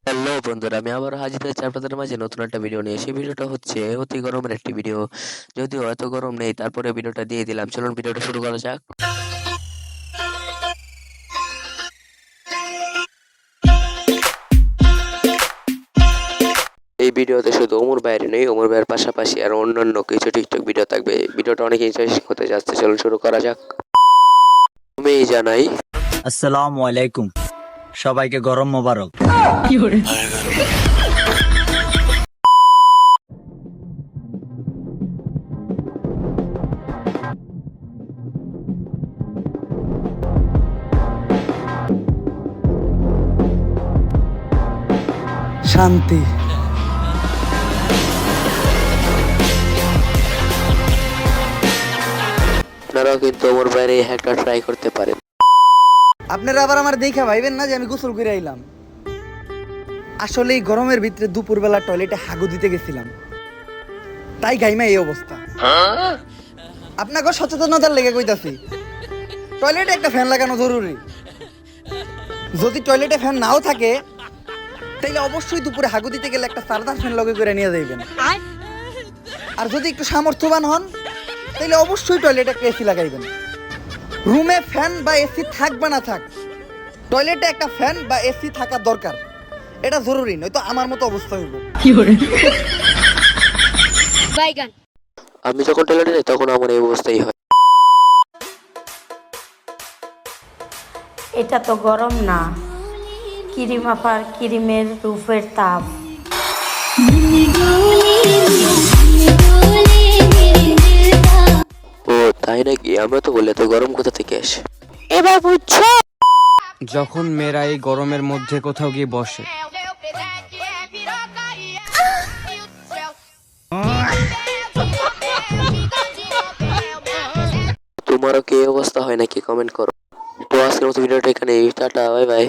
Hello বন্ধুরা, আমি আবার হাজির হয়েছি আপনাদের মাঝে নতুন একটা ভিডিও নিয়ে। সেই ভিডিওটা হচ্ছে অতি গরমের একটি ভিডিও। যদিও এত গরম নেই, তারপরে ভিডিওটা দিয়ে দিলাম। চলুন ভিডিওটা শুরু করা যাক। এই ভিডিওতে শুধু ওমর ভাইয়ের নেই, ওমর ভাইয়ের পাশাপাশি আর অন্যান্য কিছু টিকটক ভিডিও থাকবে। ভিডিওটা অনেক ইন্টারেস্টিং হতে যাচ্ছে। চলুন শুরু করা যাক। আমি জানাই আসসালামু আলাইকুম, সবাইকে গরম মোবারক। শান্তি। আপনারাও কিন্তু ওমর ভাইয়ের এই হ্যাকটা ট্রাই করতে পারেন। আপনারা আবার আমার দেখা ভাইবেন না যে আমি গোসল করে আইলাম। আসলে এই গরমের ভিতরে দুপুরবেলা টয়লেটে হাগু দিতে গেছিলাম, তাই গাইমা এই অবস্থা। আপনাকে সচেতনতার লেগে কইতাছি, টয়লেটে একটা ফ্যান লাগানো জরুরি। যদি টয়লেটে ফ্যান নাও থাকে তাইলে অবশ্যই দুপুরে হাগু দিতে গেলে একটা সারদার ফ্যান লগে করে নিয়ে যাইবেন। আর যদি একটু সামর্থ্যবান হন তাইলে অবশ্যই টয়লেটে একটা এসি লাগাইবেন। রুমে ফ্যান বা এসি থাক বা না থাক, টয়লেটে একটা ফ্যান বা এসি থাকা দরকার। এটা জরুরি, নয়তো আমার মতো অবস্থা হইব। আমি যখন টয়লেটে যাই তখন আমার এই অবস্থাই হয়। এটা তো গরম না, ক্রিম আপার ক্রিমের রূপের তাপ। ও তাই নাকি? আমরা তো বললে তো গরম কোথা থেকে আসে। এবার বুঝছো? যখন মেয়েরা এই গরমের মধ্যে কোথাও গিয়ে বসে, তোমারও কি এই অবস্থা হয় নাকি? কমেন্ট করো। তো আজকের মতো ভিডিওটা এখানে, টাটা, বাই বাই।